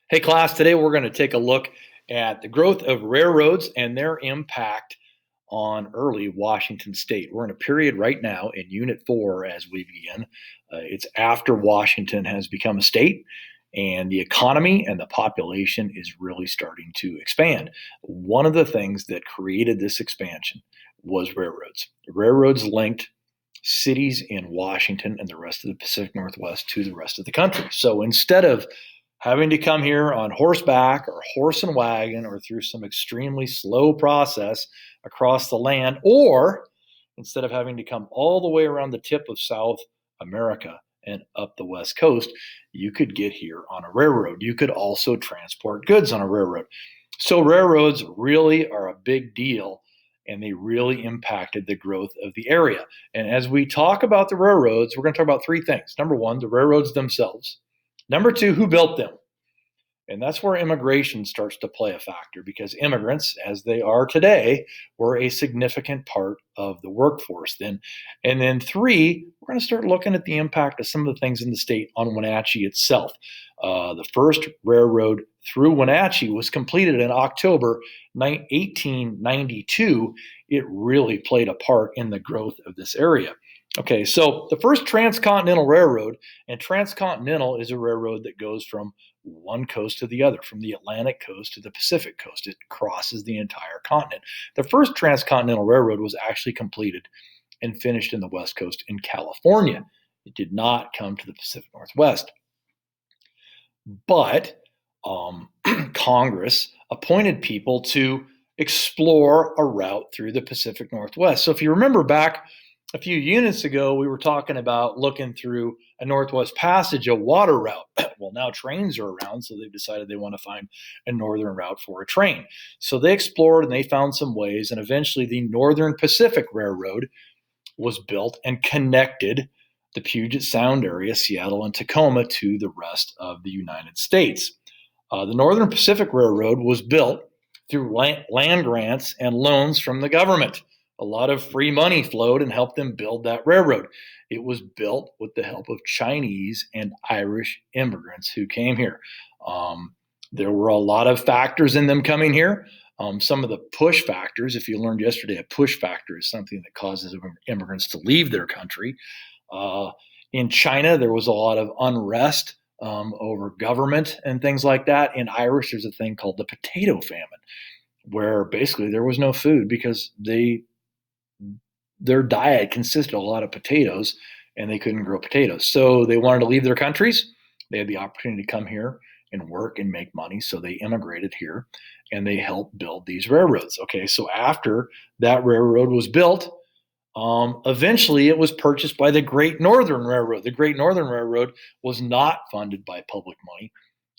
Hey, class, today we're going to take a look at the growth of railroads and their impact on early Washington state. We're in a period right now in Unit 4 as we begin. It's after Washington has become a state, and the economy and the population is really starting to expand. One of the things that created this expansion was railroads. Railroads linked cities in Washington and the rest of the Pacific Northwest to the rest of the country. So instead of having to come here on horseback or horse and wagon or through some extremely slow process across the land, or instead of having to come all the way around the tip of South America and up the West Coast, you could get here on a railroad. You could also transport goods on a railroad. So railroads really are a big deal, and they really impacted the growth of the area. And as we talk about the railroads, we're going to talk about three things. Number one, the railroads themselves. Number two, who built them? And that's where immigration starts to play a factor, because immigrants, as they are today, were a significant part of the workforce then. And then three, we're going to start looking at the impact of some of the things in the state on Wenatchee itself. The first railroad through Wenatchee was completed in October 1892. It really played a part in the growth of this area. Okay, so the first transcontinental railroad, and transcontinental is a railroad that goes from one coast to the other, from the Atlantic coast to the Pacific coast. It crosses the entire continent. The first transcontinental railroad was actually completed and finished in the West Coast in California. It did not come to the Pacific Northwest. But Congress appointed people to explore a route through the Pacific Northwest. So if you remember back a few units ago, we were talking about looking through a Northwest Passage, a water route. Well, now trains are around, so they've decided they want to find a northern route for a train. So they explored and they found some ways, and eventually the Northern Pacific Railroad was built and connected the Puget Sound area, Seattle and Tacoma, to the rest of the United States. The Northern Pacific Railroad was built through land grants and loans from the government. A lot of free money flowed and helped them build that railroad. It was built with the help of Chinese and Irish immigrants who came here. There were a lot of factors in them coming here. Some of the push factors, if you learned yesterday, a push factor is something that causes immigrants to leave their country. In China, there was a lot of unrest over government and things like that. In Irish, there's a thing called the potato famine, where basically there was no food because their diet consisted of a lot of potatoes and they couldn't grow potatoes. So they wanted to leave their countries. They had the opportunity to come here and work and make money. So they immigrated here and they helped build these railroads. Okay, so after that railroad was built, eventually it was purchased by the Great Northern Railroad. The Great Northern Railroad was not funded by public money.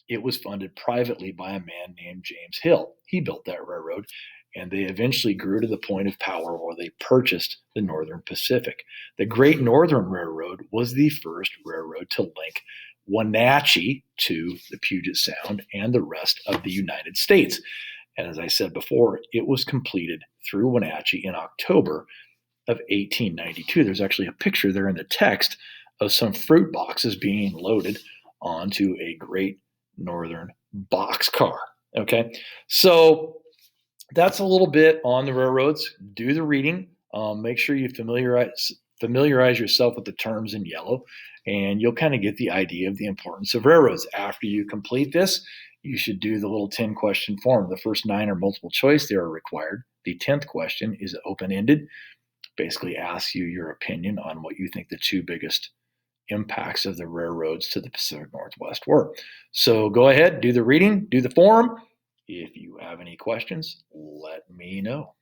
It was funded privately by a man named James Hill. He built that railroad, and they eventually grew to the point of power where they purchased the Northern Pacific. The Great Northern Railroad was the first railroad to link Wenatchee to the Puget Sound and the rest of the United States. And as I said before, it was completed through Wenatchee in October of 1892. There's actually a picture there in the text of some fruit boxes being loaded onto a Great Northern boxcar. Okay, so that's a little bit on the railroads. Do the reading. Make sure you familiarize yourself with the terms in yellow, and you'll kind of get the idea of the importance of railroads. After you complete this, you should do the little 10-question form. The first 9 are multiple choice. They are required. The 10th question is open-ended. Basically asks you your opinion on what you think the 2 biggest impacts of the railroads to the Pacific Northwest were. So go ahead, do the reading, do the form. If you have any questions, let me know.